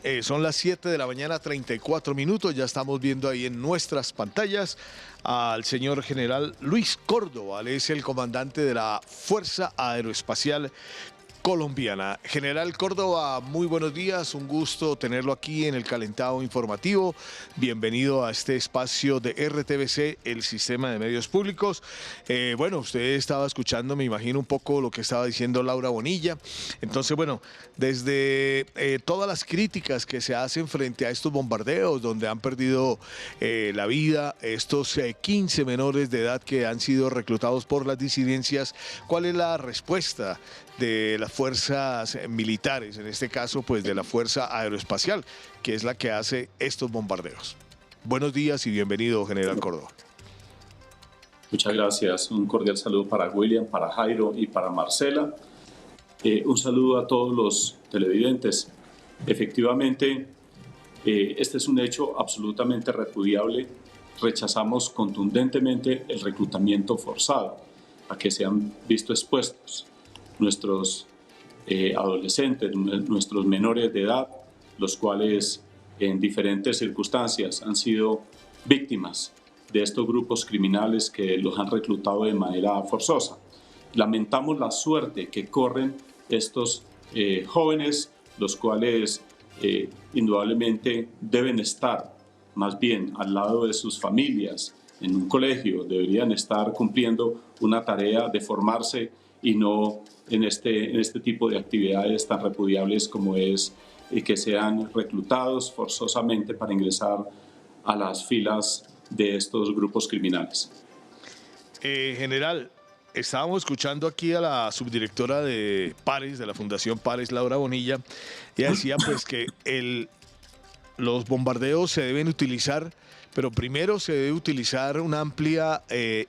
bien, son las 7 de la mañana, 34 minutos. Ya estamos viendo ahí en nuestras pantallas al señor general Luis Córdoba. Él es el comandante de la Fuerza Aeroespacial Colombiana. General Córdoba, muy buenos días, un gusto tenerlo aquí en el Calentado Informativo. Bienvenido a este espacio de RTBC, el Sistema de Medios Públicos. Bueno, usted estaba escuchando, me imagino, un poco lo que estaba diciendo Laura Bonilla. Entonces, bueno, desde todas las críticas que se hacen frente a estos bombardeos, donde han perdido la vida estos 15 menores de edad que han sido reclutados por las disidencias, ¿cuál es la respuesta de las fuerzas militares, en este caso pues de la Fuerza Aeroespacial, que es la que hace estos bombardeos? Buenos días y bienvenido, general Córdoba. Muchas gracias, un cordial saludo para William, para Jairo y para Marcela. Un saludo a todos los televidentes. Efectivamente, este es un hecho absolutamente repudiable. Rechazamos contundentemente el reclutamiento forzado a que se han visto expuestos nuestros adolescentes, nuestros menores de edad, los cuales en diferentes circunstancias han sido víctimas de estos grupos criminales que los han reclutado de manera forzosa. Lamentamos la suerte que corren estos jóvenes, los cuales indudablemente deben estar más bien al lado de sus familias, en un colegio, deberían estar cumpliendo una tarea de formarse y no en este tipo de actividades tan repudiables como es que sean reclutados forzosamente para ingresar a las filas de estos grupos criminales. General, estábamos escuchando aquí a la subdirectora de Pares, de la Fundación Pares, Laura Bonilla. Ella decía pues que los bombardeos se deben utilizar, pero primero se debe utilizar una amplia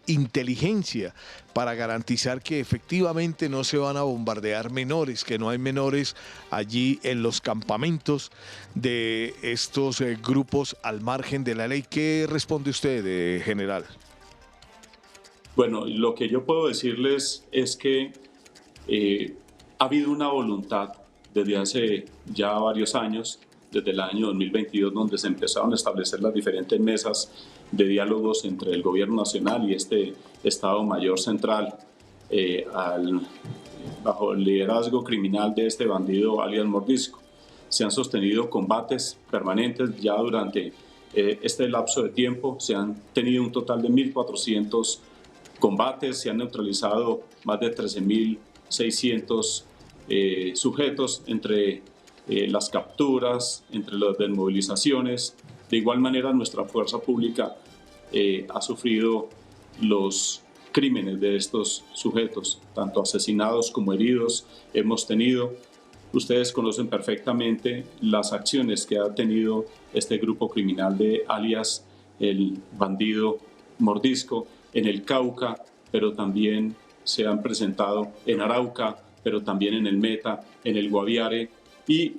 inteligencia para garantizar que efectivamente no se van a bombardear menores, que no hay menores allí en los campamentos de estos grupos al margen de la ley. ¿Qué responde usted, general? Bueno, lo que yo puedo decirles es que ha habido una voluntad desde hace ya varios años, desde el año 2022, donde se empezaron a establecer las diferentes mesas de diálogos entre el gobierno nacional y este Estado Mayor Central, bajo el liderazgo criminal de este bandido alias Mordisco. Se han sostenido combates permanentes ya durante este lapso de tiempo. Se han tenido un total de 1.400 combates, se han neutralizado más de 13.600 sujetos entre las capturas, entre las desmovilizaciones. De igual manera, nuestra fuerza pública ha sufrido los crímenes de estos sujetos, tanto asesinados como heridos hemos tenido. Ustedes conocen perfectamente las acciones que ha tenido este grupo criminal de alias el bandido Mordisco en el Cauca, pero también se han presentado en Arauca, pero también en el Meta, en el Guaviare, y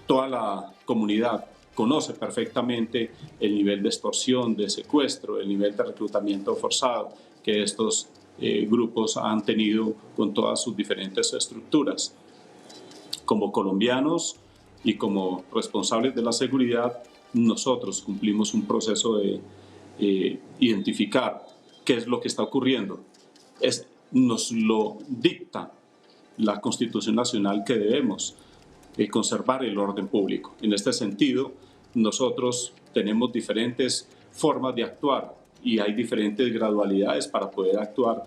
toda la comunidad conoce perfectamente el nivel de extorsión, de secuestro, el nivel de reclutamiento forzado que estos grupos han tenido con todas sus diferentes estructuras. Como colombianos y como responsables de la seguridad, nosotros cumplimos un proceso de identificar qué es lo que está ocurriendo. Nos lo dicta la Constitución Nacional que debemos conservar el orden público. En este sentido, nosotros tenemos diferentes formas de actuar y hay diferentes gradualidades para poder actuar,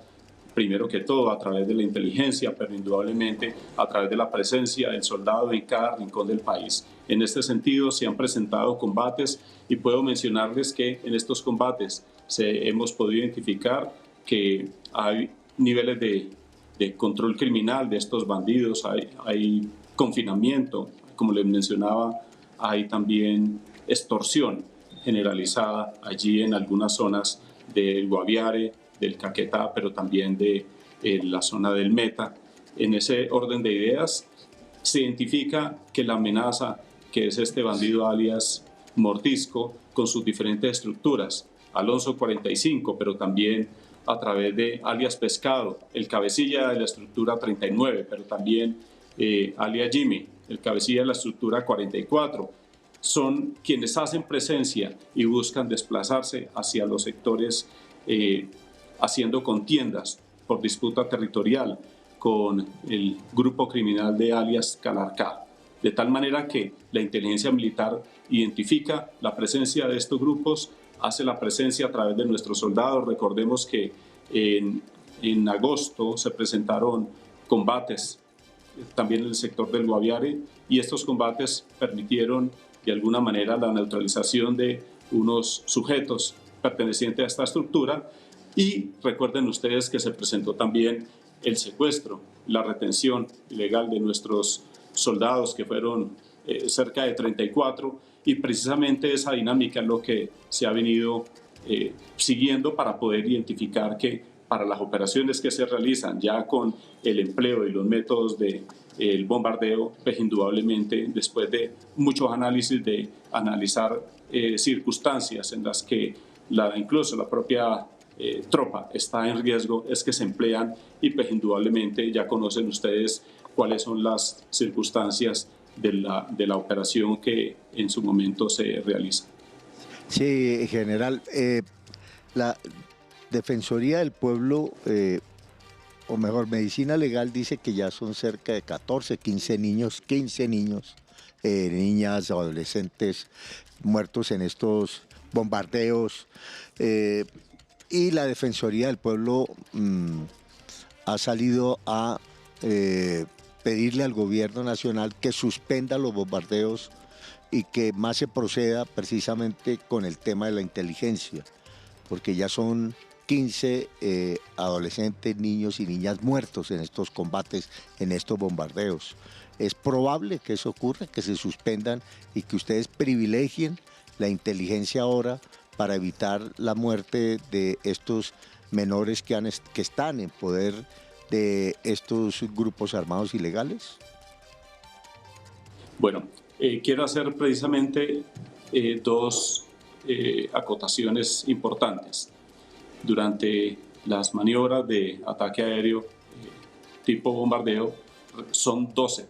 primero que todo a través de la inteligencia, pero indudablemente a través de la presencia del soldado en cada rincón del país. En este sentido, se han presentado combates y puedo mencionarles que en estos combates hemos podido identificar que hay niveles de control criminal de estos bandidos, hay confinamiento, como les mencionaba, hay también extorsión generalizada allí en algunas zonas del Guaviare, del Caquetá, pero también de la zona del Meta. En ese orden de ideas se identifica que la amenaza que es este bandido alias Mordisco con sus diferentes estructuras, Alonso 45, pero también a través de alias Pescado, el cabecilla de la estructura 39, pero también alias Jimmy, el cabecilla de la estructura 44, son quienes hacen presencia y buscan desplazarse hacia los sectores haciendo contiendas por disputa territorial con el grupo criminal de alias Calarcá. De tal manera que la inteligencia militar identifica la presencia de estos grupos, hace la presencia a través de nuestros soldados. Recordemos que en agosto se presentaron combates también en el sector del Guaviare, y estos combates permitieron de alguna manera la neutralización de unos sujetos pertenecientes a esta estructura. Y recuerden ustedes que se presentó también el secuestro, la retención ilegal de nuestros soldados, que fueron cerca de 34, y precisamente esa dinámica es lo que se ha venido siguiendo para poder identificar que para las operaciones que se realizan ya con el empleo y los métodos del bombardeo, pues indudablemente después de muchos análisis, de analizar circunstancias en las que incluso la propia tropa está en riesgo, es que se emplean, y pues indudablemente ya conocen ustedes cuáles son las circunstancias de la operación que en su momento se realiza. Sí, general, la Defensoría del Pueblo, o mejor, Medicina Legal, dice que ya son cerca de 14, 15 niños, niñas, adolescentes muertos en estos bombardeos. Y la Defensoría del Pueblo ha salido a pedirle al gobierno nacional que suspenda los bombardeos y que más se proceda precisamente con el tema de la inteligencia, porque ya son 15 adolescentes, niños y niñas muertos en estos combates, en estos bombardeos. Es probable que eso ocurra, que se suspendan y que ustedes privilegien la inteligencia ahora para evitar la muerte de estos menores que están en poder de estos grupos armados ilegales. Bueno, quiero hacer precisamente dos acotaciones importantes. Durante las maniobras de ataque aéreo tipo bombardeo son 12,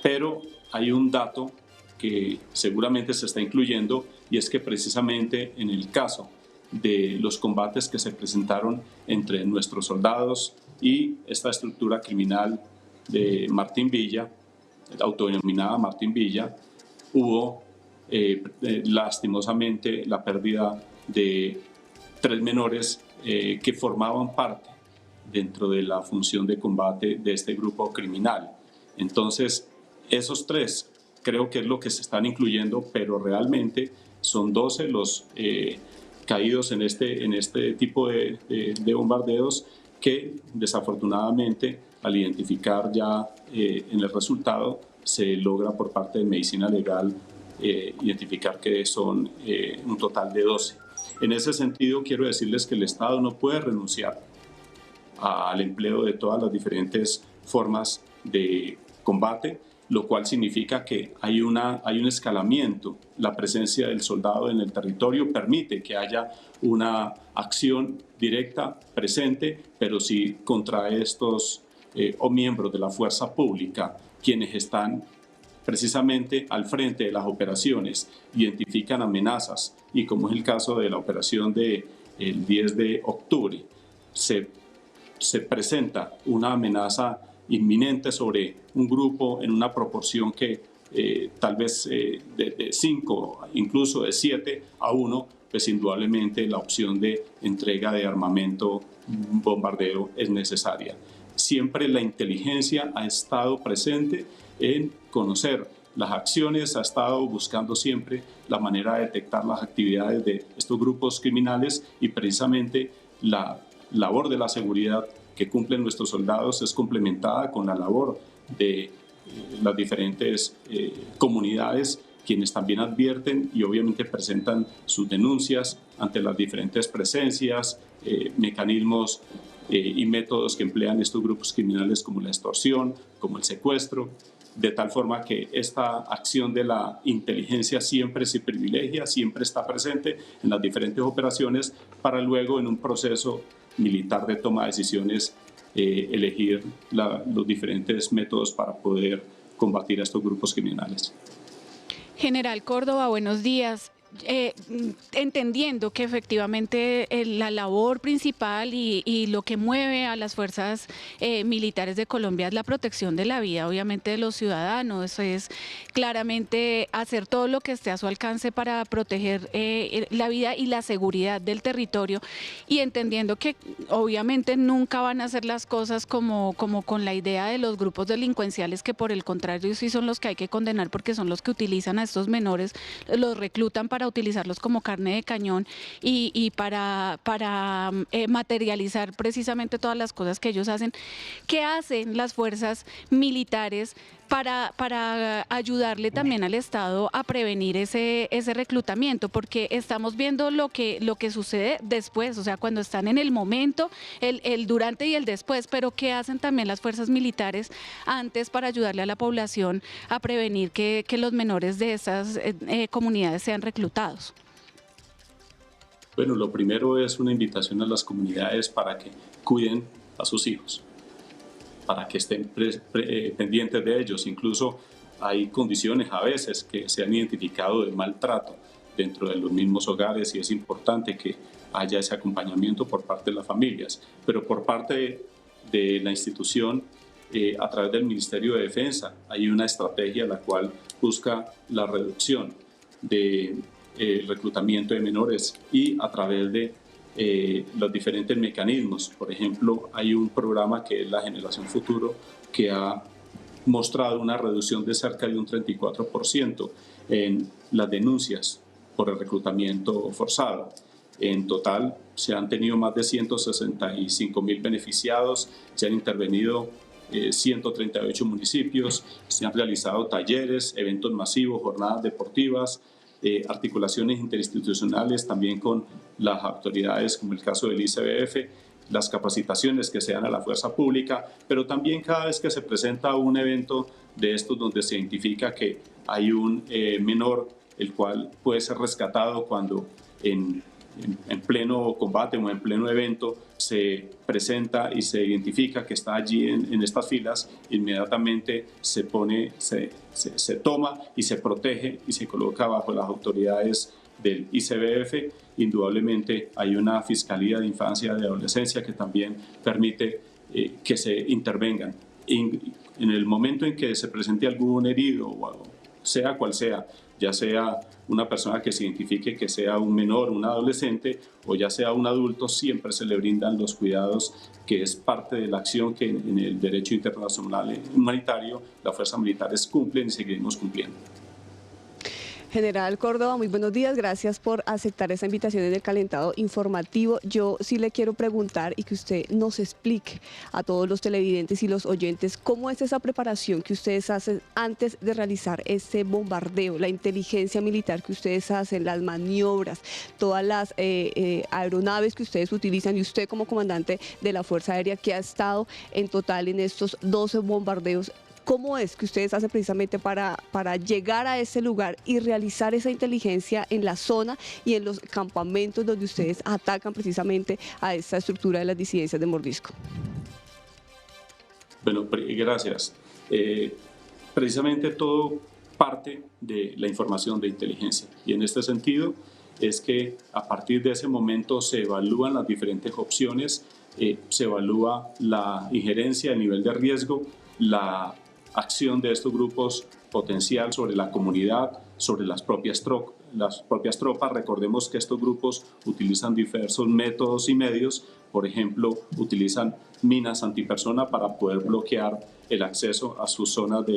pero hay un dato que seguramente se está incluyendo, y es que precisamente en el caso de los combates que se presentaron entre nuestros soldados y esta estructura criminal de Martín Villa, autodenominada Martín Villa, hubo lastimosamente la pérdida de 3 menores que formaban parte dentro de la función de combate de este grupo criminal. Entonces, esos 3 creo que es lo que se están incluyendo, pero realmente son 12 los caídos en este tipo de bombardeos, que desafortunadamente al identificar ya en el resultado se logra por parte de Medicina Legal identificar que son un total de 12. En ese sentido, quiero decirles que el Estado no puede renunciar al empleo de todas las diferentes formas de combate, lo cual significa que hay un escalamiento. La presencia del soldado en el territorio permite que haya una acción directa, presente, pero si contra estos o miembros de la fuerza pública, quienes están precisamente al frente de las operaciones, identifican amenazas, y como es el caso de la operación del 10 de octubre, se presenta una amenaza inminente sobre un grupo en una proporción que tal vez de 5, incluso de 7 a 1, pues indudablemente la opción de entrega de armamento, bombardeo, es necesaria. Siempre la inteligencia ha estado presente en conocer las acciones, ha estado buscando siempre la manera de detectar las actividades de estos grupos criminales, y precisamente la labor de la seguridad que cumplen nuestros soldados es complementada con la labor de las diferentes comunidades, quienes también advierten y obviamente presentan sus denuncias ante las diferentes presencias, mecanismos y métodos que emplean estos grupos criminales, como la extorsión, como el secuestro, de tal forma que esta acción de la inteligencia siempre se privilegia, siempre está presente en las diferentes operaciones, para luego en un proceso militar de toma de decisiones elegir los diferentes métodos para poder combatir a estos grupos criminales. General Córdoba, buenos días. Entendiendo que efectivamente la labor principal y lo que mueve a las fuerzas militares de Colombia es la protección de la vida, obviamente, de los ciudadanos. Eso es claramente hacer todo lo que esté a su alcance para proteger la vida y la seguridad del territorio, y entendiendo que obviamente nunca van a hacer las cosas como con la idea de los grupos delincuenciales, que por el contrario sí son los que hay que condenar, porque son los que utilizan a estos menores, los reclutan para utilizarlos como carne de cañón y para materializar precisamente todas las cosas que ellos hacen. ¿Qué hacen las fuerzas militares para ayudarle también al Estado a prevenir ese reclutamiento? Porque estamos viendo lo que sucede después, o sea, cuando están en el momento, el durante y el después, pero ¿qué hacen también las fuerzas militares antes para ayudarle a la población a prevenir que los menores de esas comunidades sean reclutados? Bueno, lo primero es una invitación a las comunidades para que cuiden a sus hijos, para que estén pendientes de ellos. Incluso hay condiciones a veces que se han identificado de maltrato dentro de los mismos hogares, y es importante que haya ese acompañamiento por parte de las familias. Pero por parte de la institución, a través del Ministerio de Defensa, hay una estrategia la cual busca la reducción de reclutamiento de menores, y a través de los diferentes mecanismos. Por ejemplo, hay un programa que es la Generación Futuro, que ha mostrado una reducción de cerca de un 34% en las denuncias por el reclutamiento forzado. En total se han tenido más de 165.000 beneficiados, se han intervenido 138 municipios, se han realizado talleres, eventos masivos, jornadas deportivas, articulaciones interinstitucionales también con las autoridades, como el caso del ICBF, las capacitaciones que se dan a la fuerza pública, pero también cada vez que se presenta un evento de estos donde se identifica que hay un menor el cual puede ser rescatado cuando en pleno combate o en pleno evento se presenta y se identifica que está allí en estas filas, inmediatamente se toma y se protege y se coloca bajo las autoridades del ICBF. Indudablemente hay una Fiscalía de Infancia y de Adolescencia que también permite que se intervengan. En el momento en que se presente algún herido, o sea cual sea, ya sea una persona que se identifique que sea un menor, un adolescente, o ya sea un adulto, siempre se le brindan los cuidados, que es parte de la acción que en el derecho internacional humanitario las fuerzas militares cumplen y seguiremos cumpliendo. General Córdoba, muy buenos días, gracias por aceptar esta invitación en el calentado informativo. Yo sí le quiero preguntar y que usted nos explique a todos los televidentes y los oyentes cómo es esa preparación que ustedes hacen antes de realizar este bombardeo, la inteligencia militar que ustedes hacen, las maniobras, todas las aeronaves que ustedes utilizan, y usted como comandante de la Fuerza Aérea que ha estado en total en estos 12 bombardeos. ¿Cómo es que ustedes hacen precisamente para llegar a ese lugar y realizar esa inteligencia en la zona y en los campamentos donde ustedes atacan precisamente a esta estructura de las disidencias de Mordisco? Bueno, gracias. Precisamente todo parte de la información de inteligencia, y en este sentido es que a partir de ese momento se evalúan las diferentes opciones, se evalúa la injerencia, el nivel de riesgo, la acción de estos grupos potencial sobre la comunidad, sobre las propias tropas. Recordemos que estos grupos utilizan diversos métodos y medios. Por ejemplo, utilizan minas antipersona para poder bloquear el acceso a sus zonas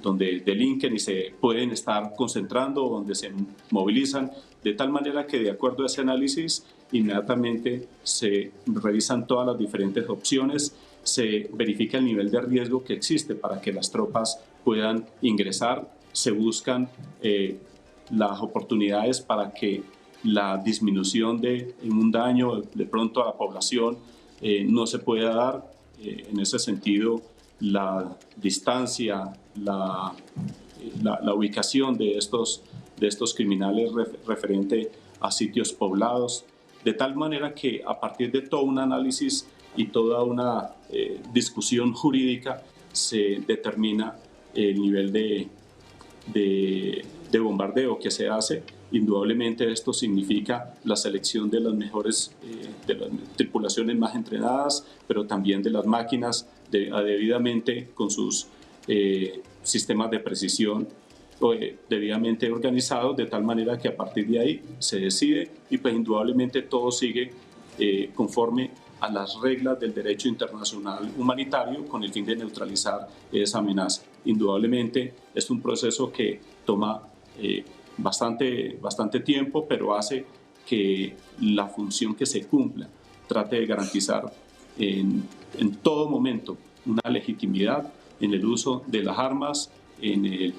donde delinquen y se pueden estar concentrando, donde se movilizan, de tal manera que, de acuerdo a ese análisis, inmediatamente se revisan todas las diferentes opciones, se verifica el nivel de riesgo que existe para que las tropas puedan ingresar, se buscan las oportunidades para que la disminución de un daño de pronto a la población no se pueda dar. En ese sentido, la distancia, la ubicación de estos criminales referente a sitios poblados, de tal manera que a partir de todo un análisis y toda una discusión jurídica se determina el nivel de bombardeo que se hace. Indudablemente esto significa la selección de las mejores, de las tripulaciones más entrenadas, pero también de las máquinas debidamente con sus sistemas de precisión debidamente organizados, de tal manera que a partir de ahí se decide y pues indudablemente todo sigue conforme a las reglas del derecho internacional humanitario con el fin de neutralizar esa amenaza. Indudablemente es un proceso que toma bastante tiempo, pero hace que la función que se cumpla trate de garantizar en todo momento una legitimidad en el uso de las armas, en el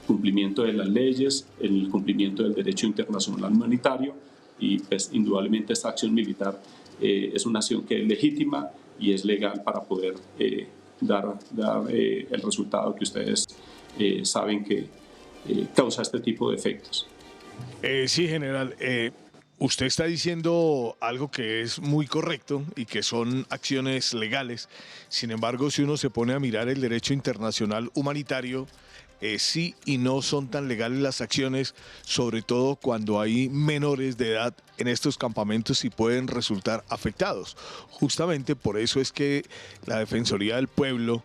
cumplimiento de las leyes, en el cumplimiento del derecho internacional humanitario, y pues indudablemente esta acción militar es una acción que es legítima y es legal para poder dar el resultado que ustedes saben que causa este tipo de efectos. Sí, general. Usted está diciendo algo que es muy correcto y que son acciones legales. Sin embargo, si uno se pone a mirar el derecho internacional humanitario, sí y no son tan legales las acciones, sobre todo cuando hay menores de edad en estos campamentos y pueden resultar afectados. Justamente por eso es que la Defensoría del Pueblo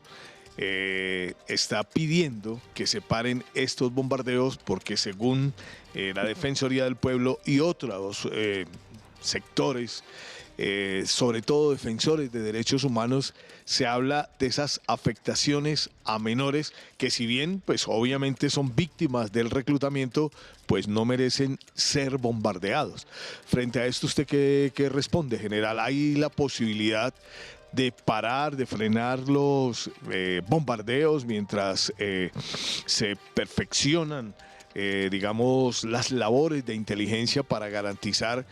está pidiendo que se paren estos bombardeos, porque según la Defensoría del Pueblo y otros sectores, sobre todo defensores de derechos humanos, se habla de esas afectaciones a menores que, si bien pues obviamente son víctimas del reclutamiento, pues no merecen ser bombardeados. Frente a esto, ¿usted qué responde, general? ¿Hay la posibilidad de parar, de frenar los bombardeos mientras se perfeccionan, digamos, las labores de inteligencia para garantizar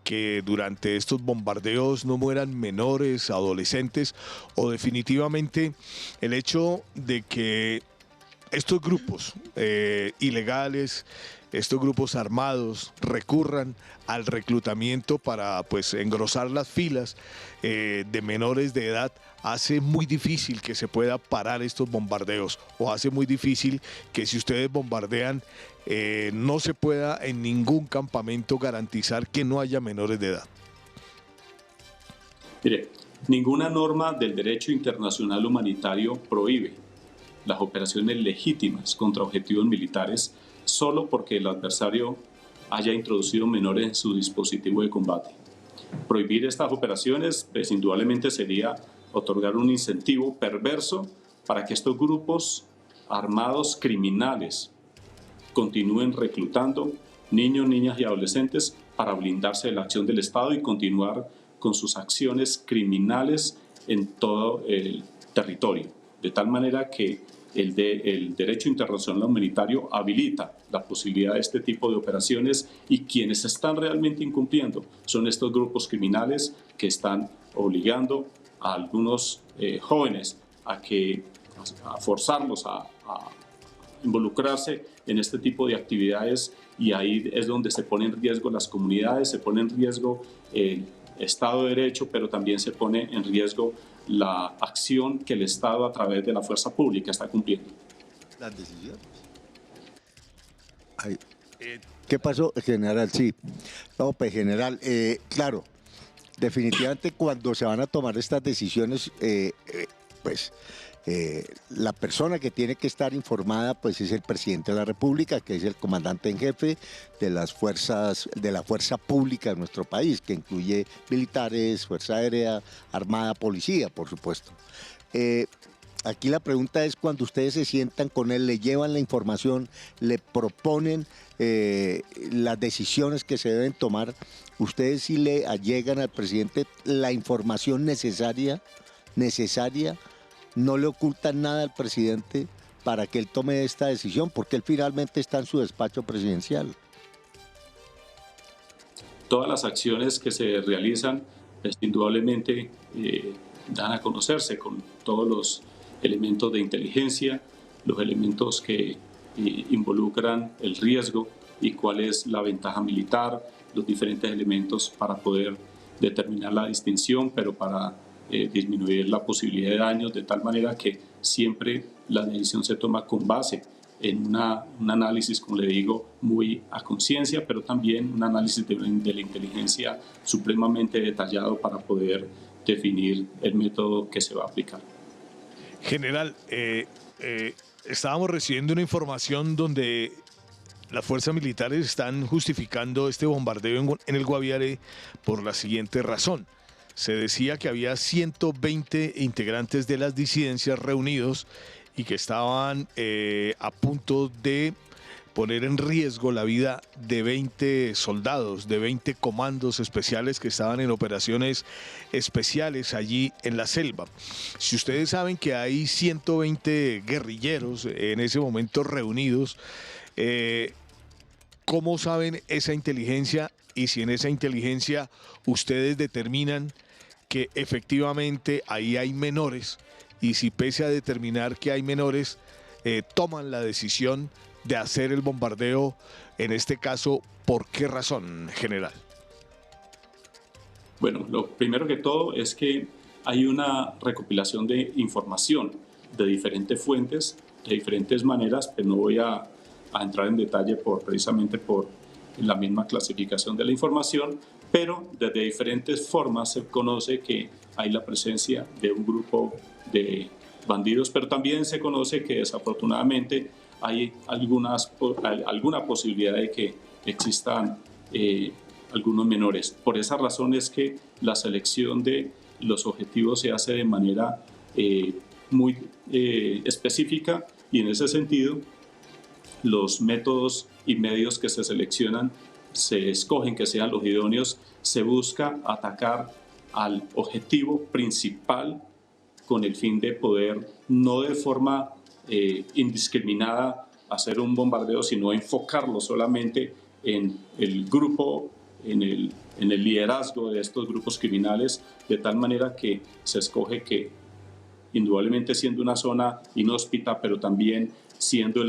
que durante estos bombardeos no mueran menores, adolescentes, o definitivamente el hecho de que estos grupos ilegales, estos grupos armados recurran al reclutamiento para pues engrosar las filas de menores de edad, hace muy difícil que se pueda parar estos bombardeos, o hace muy difícil que, si ustedes bombardean, no se pueda en ningún campamento garantizar que no haya menores de edad? Mire, ninguna norma del derecho internacional humanitario prohíbe las operaciones legítimas contra objetivos militares solo porque el adversario haya introducido menores en su dispositivo de combate. Prohibir estas operaciones, pues indudablemente sería otorgar un incentivo perverso para que estos grupos armados criminales continúen reclutando niños, niñas y adolescentes para blindarse de la acción del Estado y continuar con sus acciones criminales en todo el territorio. De tal manera que el derecho internacional humanitario habilita la posibilidad de este tipo de operaciones, y quienes están realmente incumpliendo son estos grupos criminales que están obligando a algunos jóvenes a forzarlos a involucrarse en este tipo de actividades, y ahí es donde se pone en riesgo las comunidades, se pone en riesgo el Estado de Derecho, pero también se pone en riesgo la acción que el Estado a través de la fuerza pública está cumpliendo. Las decisiones. ¿Qué pasó, general? Sí. No, pues, general, claro, definitivamente cuando se van a tomar estas decisiones, pues la persona que tiene que estar informada pues es el presidente de la República, que es el comandante en jefe de las fuerzas, de la fuerza pública de nuestro país, que incluye militares, fuerza aérea, armada, policía, por supuesto. Aquí la pregunta es, cuando ustedes se sientan con él, le llevan la información, le proponen las decisiones que se deben tomar, ¿ustedes sí le allegan al presidente la información necesaria? ¿No le ocultan nada al presidente para que él tome esta decisión? Porque él finalmente está en su despacho presidencial. Todas las acciones que se realizan, indudablemente dan a conocerse con todos los elementos de inteligencia, los elementos que involucran el riesgo y cuál es la ventaja militar, los diferentes elementos para poder determinar la distinción, pero para disminuir la posibilidad de daños, de tal manera que siempre la decisión se toma con base en un análisis, como le digo, muy a conciencia, pero también un análisis de la inteligencia supremamente detallado para poder definir el método que se va a aplicar. General, estábamos recibiendo una información donde las fuerzas militares están justificando este bombardeo en el Guaviare por la siguiente razón. Se decía que había 120 integrantes de las disidencias reunidos y que estaban a punto de poner en riesgo la vida de 20 soldados, de 20 comandos especiales que estaban en operaciones especiales allí en la selva. Si ustedes saben que hay 120 guerrilleros en ese momento reunidos, ¿cómo saben esa inteligencia? Y si en esa inteligencia ustedes determinan que efectivamente ahí hay menores, y si pese a determinar que hay menores, toman la decisión de hacer el bombardeo, en este caso, ¿por qué razón, general? Bueno, lo primero que todo es que hay una recopilación de información de diferentes fuentes, de diferentes maneras, pero no voy a entrar en detalle precisamente por la misma clasificación de la información, pero desde diferentes formas se conoce que hay la presencia de un grupo de bandidos, pero también se conoce que desafortunadamente hay alguna posibilidad de que existan algunos menores. Por esa razón es que la selección de los objetivos se hace de manera muy específica, y en ese sentido los métodos y medios que se seleccionan se escogen que sean los idóneos. Se busca atacar al objetivo principal con el fin de poder, no de forma indiscriminada, hacer un bombardeo, sino enfocarlo solamente en el grupo, en el liderazgo de estos grupos criminales, de tal manera que se escoge que, indudablemente siendo una zona inhóspita, pero también siendo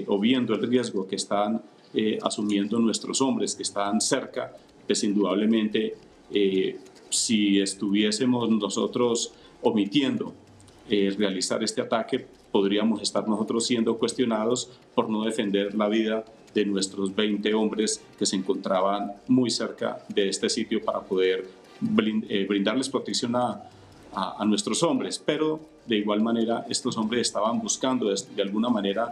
o viendo el riesgo que están asumiendo nuestros hombres que están cerca, pues indudablemente si estuviésemos nosotros omitiendo realizar este ataque, podríamos estar nosotros siendo cuestionados por no defender la vida de nuestros 20 hombres que se encontraban muy cerca de este sitio para poder brindarles protección a nuestros hombres. Pero de igual manera estos hombres estaban buscando de alguna manera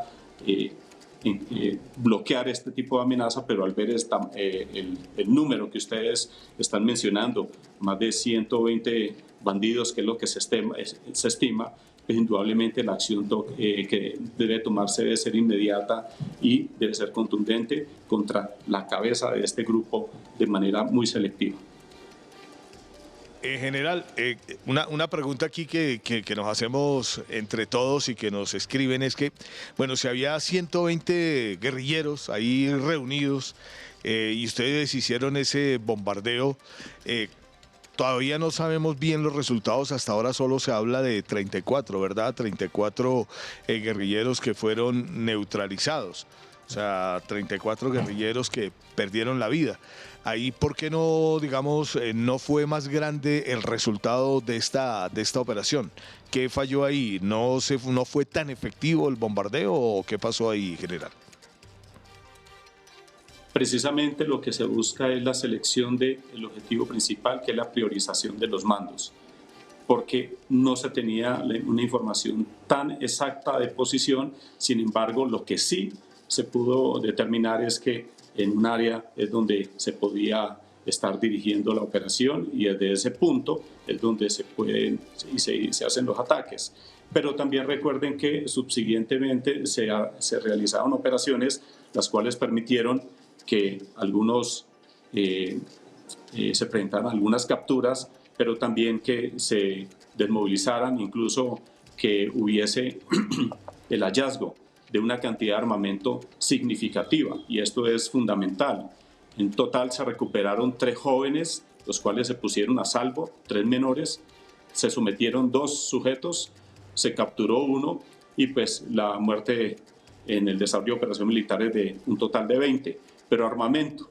bloquear este tipo de amenaza, pero al ver el número que ustedes están mencionando, más de 120 bandidos, que es lo que se estima, pues indudablemente la acción que debe tomarse debe ser inmediata y debe ser contundente contra la cabeza de este grupo de manera muy selectiva. General, una pregunta aquí que nos hacemos entre todos y que nos escriben es que, bueno, si había 120 guerrilleros ahí reunidos y ustedes hicieron ese bombardeo, todavía no sabemos bien los resultados. Hasta ahora solo se habla de 34, ¿verdad? 34 guerrilleros que fueron neutralizados. O sea, 34 guerrilleros que perdieron la vida. Ahí, ¿por qué no, digamos, no fue más grande el resultado de esta operación? ¿Qué falló ahí? ¿No fue tan efectivo el bombardeo o qué pasó ahí, general? Precisamente lo que se busca es la selección del objetivo principal, que es la priorización de los mandos, porque no se tenía una información tan exacta de posición. Sin embargo, lo que sí se pudo determinar es que en un área es donde se podía estar dirigiendo la operación, y desde ese punto es donde se pueden y se hacen los ataques. Pero también recuerden que subsiguientemente se realizaron operaciones las cuales permitieron que algunos se presentaran algunas capturas, pero también que se desmovilizaran, incluso que hubiese el hallazgo de una cantidad de armamento significativa, y esto es fundamental. En total se recuperaron 3 jóvenes, los cuales se pusieron a salvo, 3 menores, se sometieron 2 sujetos, se capturó 1, y pues la muerte en el desarrollo de operaciones militares de un total de 20. Pero armamento,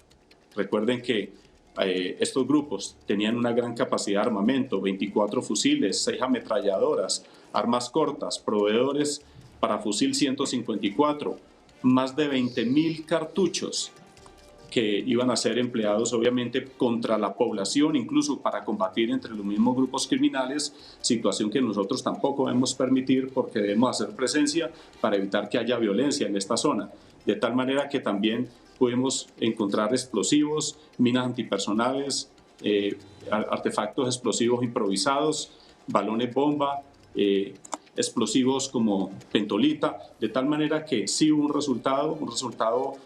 recuerden que estos grupos tenían una gran capacidad de armamento, 24 fusiles, 6 ametralladoras, armas cortas, proveedores para fusil 154, más de 20.000 cartuchos que iban a ser empleados obviamente contra la población, incluso para combatir entre los mismos grupos criminales, situación que nosotros tampoco debemos permitir porque debemos hacer presencia para evitar que haya violencia en esta zona. De tal manera que también pudimos encontrar explosivos, minas antipersonales, artefactos explosivos improvisados, balones bomba, explosivos como pentolita, de tal manera que sí hubo un resultado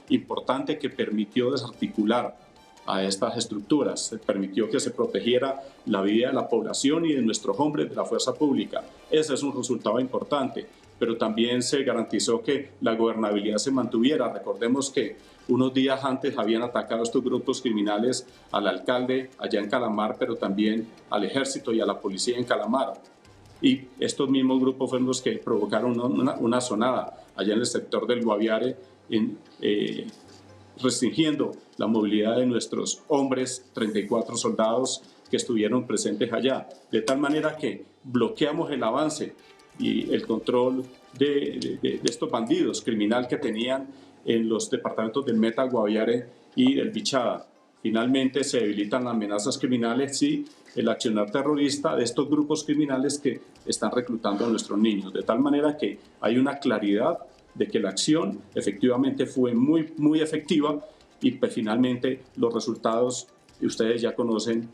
importante que permitió desarticular a estas estructuras, permitió que se protegiera la vida de la población y de nuestros hombres de la fuerza pública. Ese es un resultado importante, pero también se garantizó que la gobernabilidad se mantuviera. Recordemos que unos días antes habían atacado estos grupos criminales al alcalde allá en Calamar, pero también al ejército y a la policía en Calamar. Y estos mismos grupos fueron los que provocaron una sonada allá en el sector del Guaviare, restringiendo la movilidad de nuestros hombres, 34 soldados que estuvieron presentes allá. De tal manera que bloqueamos el avance y el control de estos bandidos criminal que tenían en los departamentos del Meta, Guaviare y del Bichada. Finalmente se debilitan las amenazas criminales y el accionar terrorista de estos grupos criminales que están reclutando a nuestros niños. De tal manera que hay una claridad de que la acción efectivamente fue muy efectiva y pues, finalmente los resultados que ustedes ya conocen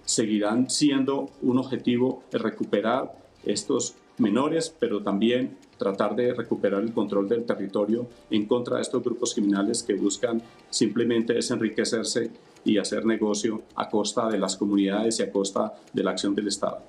seguirán siendo un objetivo el recuperar estos menores, pero también tratar de recuperar el control del territorio en contra de estos grupos criminales que buscan simplemente enriquecerse y hacer negocio a costa de las comunidades y a costa de la acción del Estado.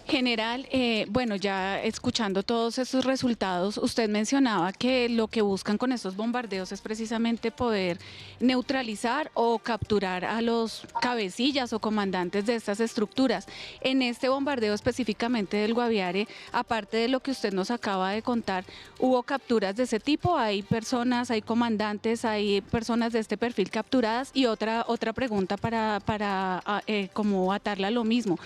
General, bueno, ya escuchando todos esos resultados, usted mencionaba que lo que buscan con estos bombardeos es precisamente poder neutralizar o capturar a los cabecillas o comandantes de estas estructuras. En este bombardeo específicamente del Guaviare, aparte de lo que usted nos acaba de contar, ¿hubo capturas de ese tipo? ¿Hay personas, hay comandantes, hay personas de este perfil capturadas? Y otra pregunta para como atarla a lo mismo.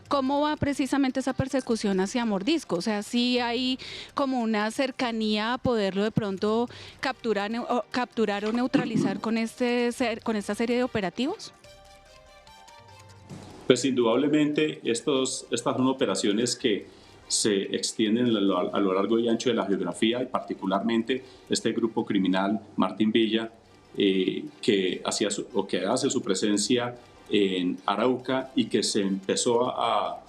¿Cómo va precisamente esa persecución hacia Mordisco? O sea, ¿sí hay como una cercanía a poderlo de pronto capturar o neutralizar con esta serie de operativos? Pues indudablemente estas son operaciones que se extienden a lo largo y ancho de la geografía y particularmente este grupo criminal Martín Villa que hace su presencia en Arauca y que se empezó a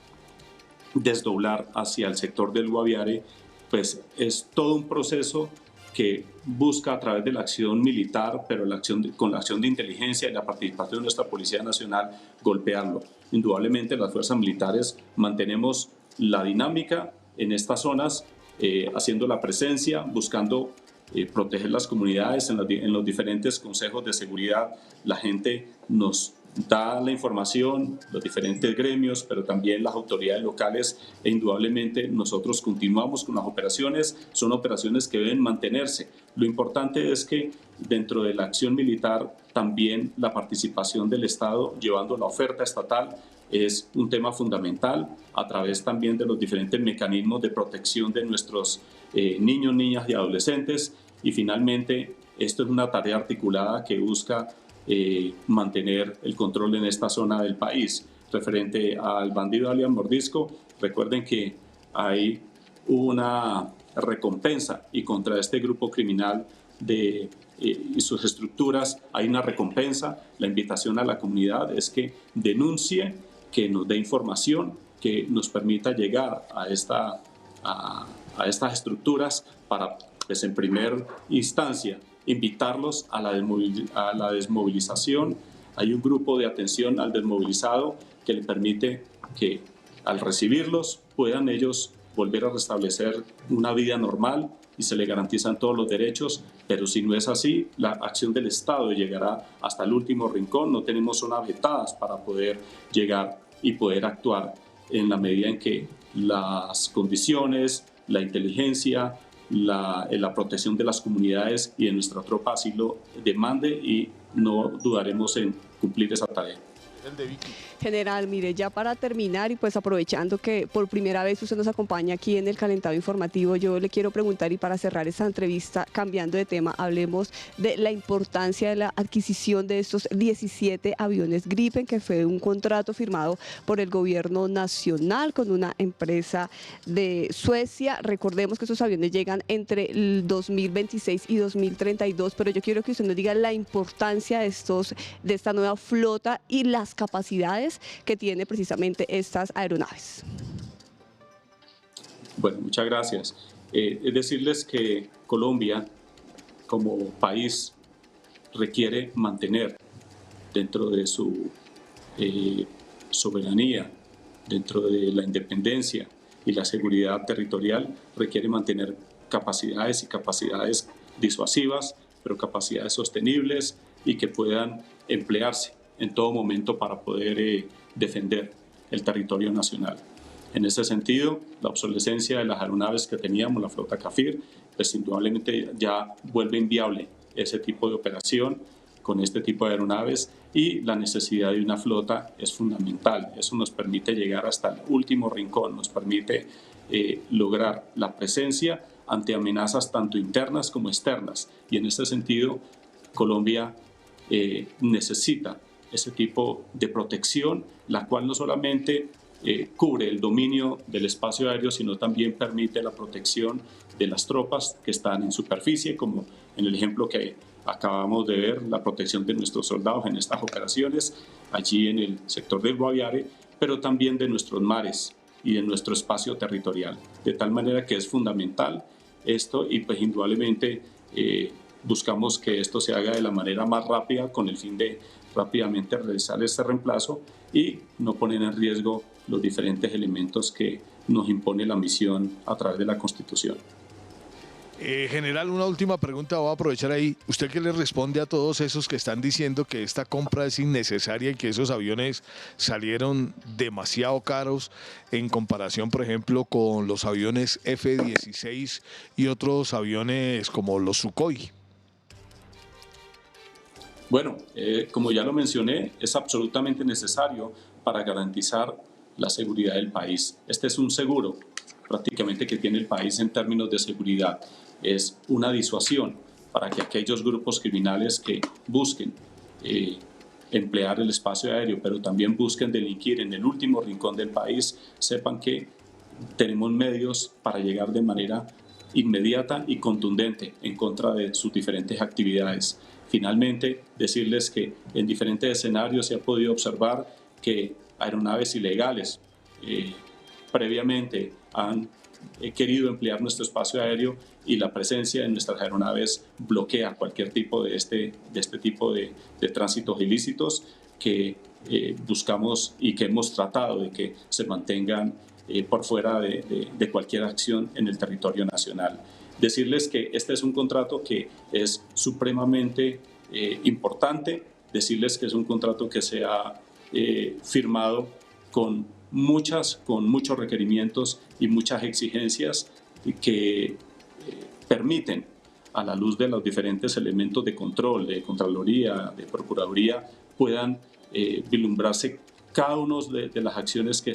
desdoblar hacia el sector del Guaviare, pues es todo un proceso que busca a través de la acción militar, pero con la acción de inteligencia y la participación de nuestra Policía Nacional, golpearlo. Indudablemente las fuerzas militares mantenemos la dinámica en estas zonas, haciendo la presencia, buscando proteger las comunidades en los diferentes consejos de seguridad. La gente nos da la información, los diferentes gremios, pero también las autoridades locales e indudablemente nosotros continuamos con las operaciones, son operaciones que deben mantenerse. Lo importante es que dentro de la acción militar también la participación del Estado llevando la oferta estatal es un tema fundamental a través también de los diferentes mecanismos de protección de nuestros niños, niñas y adolescentes y finalmente esto es una tarea articulada que busca mantener el control en esta zona del país. Referente al bandido alias Mordisco, recuerden que hay una recompensa y contra este grupo criminal y sus estructuras hay una recompensa. La invitación a la comunidad es que denuncie, que nos dé información, que nos permita llegar a estas estructuras para, pues, en primera instancia, invitarlos a la desmovilización. Hay un grupo de atención al desmovilizado que le permite que al recibirlos puedan ellos volver a restablecer una vida normal y se le garantizan todos los derechos, pero si no es así, la acción del Estado llegará hasta el último rincón. No tenemos zonas vetadas para poder llegar y poder actuar en la medida en que las condiciones, la inteligencia la protección de las comunidades y de nuestra tropa así lo demande, y no dudaremos en cumplir esa tarea. General, mire, ya para terminar y pues aprovechando que por primera vez usted nos acompaña aquí en el calentado informativo, yo le quiero preguntar, y para cerrar esta entrevista, cambiando de tema, hablemos de la importancia de la adquisición de estos 17 aviones Gripen, que fue un contrato firmado por el gobierno nacional con una empresa de Suecia. Recordemos que esos aviones llegan entre el 2026 y 2032, pero yo quiero que usted nos diga la importancia de esta nueva flota y las capacidades que tiene precisamente estas aeronaves. Bueno, muchas gracias. Es decirles que Colombia, como país, requiere mantener dentro de su soberanía, dentro de la independencia y la seguridad territorial, requiere mantener capacidades, y capacidades disuasivas, pero capacidades sostenibles y que puedan emplearse en todo momento para poder defender el territorio nacional. En ese sentido, la obsolescencia de las aeronaves que teníamos, la flota CAFIR, pues indudablemente ya vuelve inviable ese tipo de operación con este tipo de aeronaves, y la necesidad de una flota es fundamental. Eso nos permite llegar hasta el último rincón, nos permite lograr la presencia ante amenazas tanto internas como externas, y en ese sentido Colombia necesita ese tipo de protección, la cual no solamente cubre el dominio del espacio aéreo, sino también permite la protección de las tropas que están en superficie, como en el ejemplo que acabamos de ver, la protección de nuestros soldados en estas operaciones, allí en el sector del Guaviare, pero también de nuestros mares y de nuestro espacio territorial. De tal manera que es fundamental esto, y pues indudablemente buscamos que esto se haga de la manera más rápida, con el fin de rápidamente realizar este reemplazo y no poner en riesgo los diferentes elementos que nos impone la misión a través de la Constitución. General, una última pregunta, voy a aprovechar ahí. ¿Usted qué le responde a todos esos que están diciendo que esta compra es innecesaria y que esos aviones salieron demasiado caros en comparación, por ejemplo, con los aviones F-16 y otros aviones como los Sukhoi? Bueno, como ya lo mencioné, es absolutamente necesario para garantizar la seguridad del país. Este es un seguro prácticamente que tiene el país en términos de seguridad. Es una disuasión para que aquellos grupos criminales que busquen emplear el espacio aéreo, pero también busquen delinquir en el último rincón del país, sepan que tenemos medios para llegar de manera inmediata y contundente en contra de sus diferentes actividades. Finalmente, decirles que en diferentes escenarios se ha podido observar que aeronaves ilegales previamente han querido emplear nuestro espacio aéreo, y la presencia de nuestras aeronaves bloquea cualquier tipo de este tipo de tránsitos ilícitos que buscamos y que hemos tratado de que se mantengan por fuera de cualquier acción en el territorio nacional. Decirles que este es un contrato que es supremamente importante, decirles que es un contrato que se ha firmado con muchos requerimientos y muchas exigencias que permiten, a la luz de los diferentes elementos de control, de Contraloría, de Procuraduría, puedan vislumbrarse cada una de las acciones que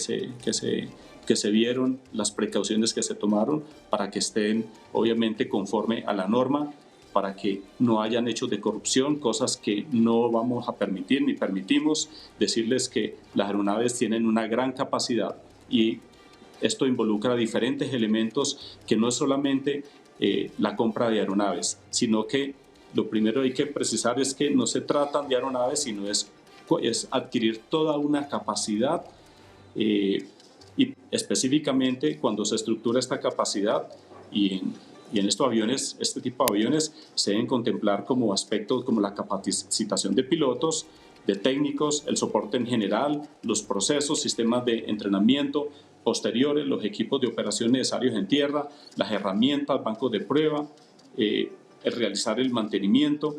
se vieron, las precauciones que se tomaron para que estén obviamente conforme a la norma, para que no hayan hechos de corrupción, cosas que no vamos a permitir ni permitimos. Decirles que las aeronaves tienen una gran capacidad, y esto involucra diferentes elementos que no es solamente la compra de aeronaves, sino que lo primero hay que precisar es que no se tratan de aeronaves, sino es adquirir toda una capacidad, y específicamente cuando se estructura esta capacidad y en estos aviones, este tipo de aviones se deben contemplar como aspectos como la capacitación de pilotos, de técnicos, el soporte en general, los procesos, sistemas de entrenamiento posteriores, los equipos de operación necesarios en tierra, las herramientas, bancos de prueba, el realizar el mantenimiento,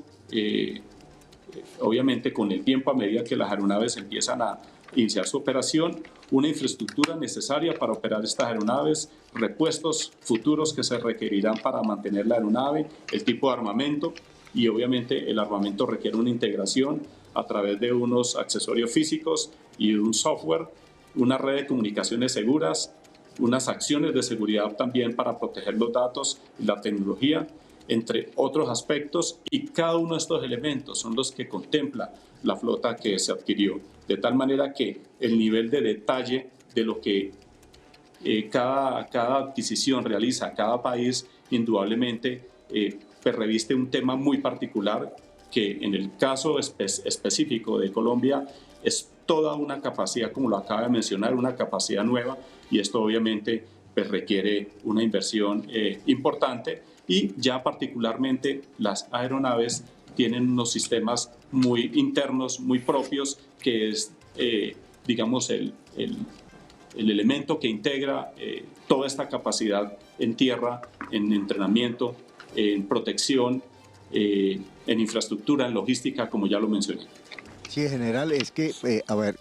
obviamente con el tiempo a medida que las aeronaves empiezan iniciar su operación, una infraestructura necesaria para operar estas aeronaves, repuestos futuros que se requerirán para mantener la aeronave, el tipo de armamento, y obviamente el armamento requiere una integración a través de unos accesorios físicos y un software, una red de comunicaciones seguras, unas acciones de seguridad también para proteger los datos y la tecnología, entre otros aspectos, y cada uno de estos elementos son los que contempla la flota que se adquirió, de tal manera que el nivel de detalle de lo que cada adquisición realiza cada país, indudablemente pues reviste un tema muy particular que en el caso específico de Colombia es toda una capacidad, como lo acaba de mencionar, una capacidad nueva, y esto obviamente pues requiere una inversión importante, y ya particularmente las aeronaves tienen unos sistemas muy internos, muy propios, que es, digamos, el elemento que integra toda esta capacidad en tierra, en entrenamiento, en protección, en infraestructura, en logística, como ya lo mencioné. Sí, general, es que, a ver,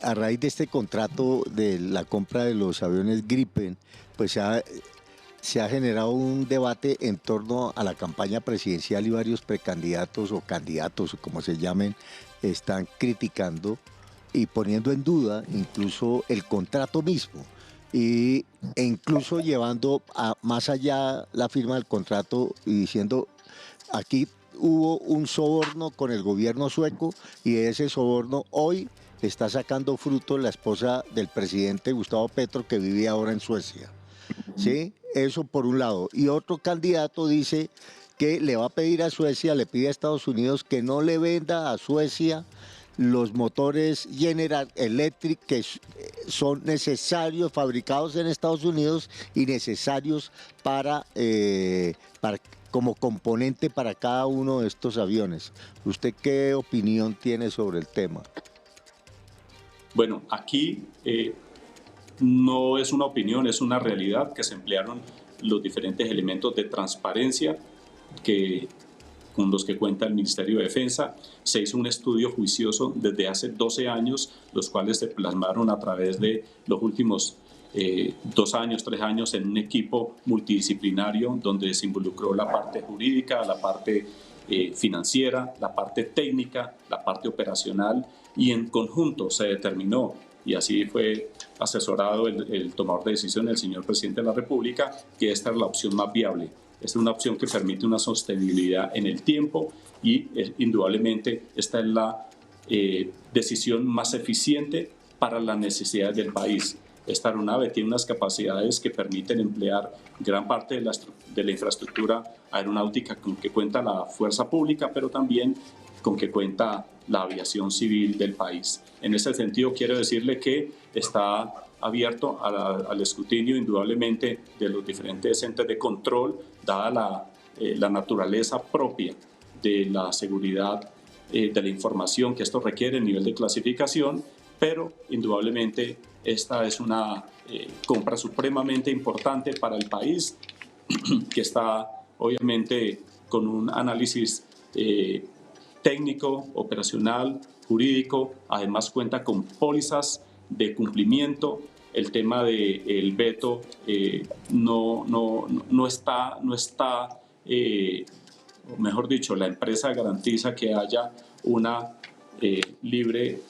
a raíz de este contrato de la compra de los aviones Gripen, pues se ha generado un debate en torno a la campaña presidencial, y varios precandidatos o candidatos, como se llamen, están criticando y poniendo en duda incluso el contrato mismo, e incluso llevando más allá la firma del contrato y diciendo: aquí hubo un soborno con el gobierno sueco, y de ese soborno hoy está sacando fruto la esposa del presidente Gustavo Petro, que vive ahora en Suecia. ¿Sí? Eso por un lado. Y otro candidato dice que le va a pedir a Suecia, le pide a Estados Unidos que no le venda a Suecia los motores General Electric, que son necesarios, fabricados en Estados Unidos y necesarios para como componente para cada uno de estos aviones. ¿Usted qué opinión tiene sobre el tema? Bueno, aquí no es una opinión, es una realidad que se emplearon los diferentes elementos de transparencia con los que cuenta el Ministerio de Defensa. Se hizo un estudio juicioso desde hace 12 años, los cuales se plasmaron a través de los últimos 2 años, 3 años, en un equipo multidisciplinario donde se involucró la parte jurídica, la parte financiera, la parte técnica, la parte operacional, y en conjunto se determinó, y así fue asesorado el tomador de decisiones, el señor presidente de la República, que esta es la opción más viable. Esta es una opción que permite una sostenibilidad en el tiempo, y indudablemente esta es la decisión más eficiente para las necesidades del país. Esta aeronave tiene unas capacidades que permiten emplear gran parte de la infraestructura aeronáutica con que cuenta la fuerza pública, pero también con que cuenta la aviación civil del país. En ese sentido, quiero decirle que está abierto al escrutinio, indudablemente, de los diferentes entes de control, dada la naturaleza propia de la seguridad de la información que esto requiere, el nivel de clasificación, pero indudablemente esta es una compra supremamente importante para el país, que está obviamente con un análisis técnico, operacional, jurídico. Además cuenta con pólizas de cumplimiento. El tema del veto no está, mejor dicho, la empresa garantiza que haya una libre,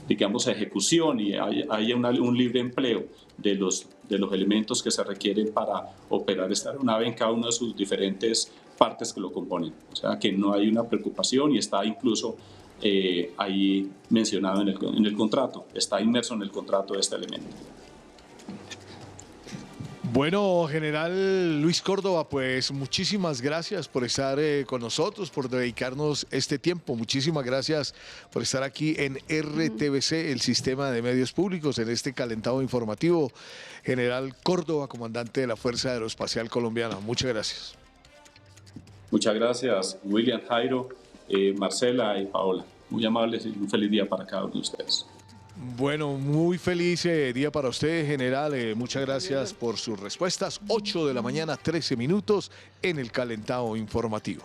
digamos, ejecución, y haya un libre empleo de los elementos que se requieren para operar esta aeronave en cada una de sus diferentes partes que lo componen. O sea que no hay una preocupación, y está incluso ahí mencionado en el contrato, está inmerso en el contrato de este elemento. Bueno, general Luis Córdoba, pues muchísimas gracias por estar con nosotros, por dedicarnos este tiempo. Muchísimas gracias por estar aquí en RTVC, el sistema de medios públicos, en este calentado informativo. General Córdoba, comandante de la Fuerza Aeroespacial Colombiana. Muchas gracias. Muchas gracias, William, Jairo, Marcela y Paola. Muy amables, y un feliz día para cada uno de ustedes. Bueno, muy feliz día para usted, general. Muchas gracias por sus respuestas. 8 de la mañana, 13 minutos en el calentado informativo.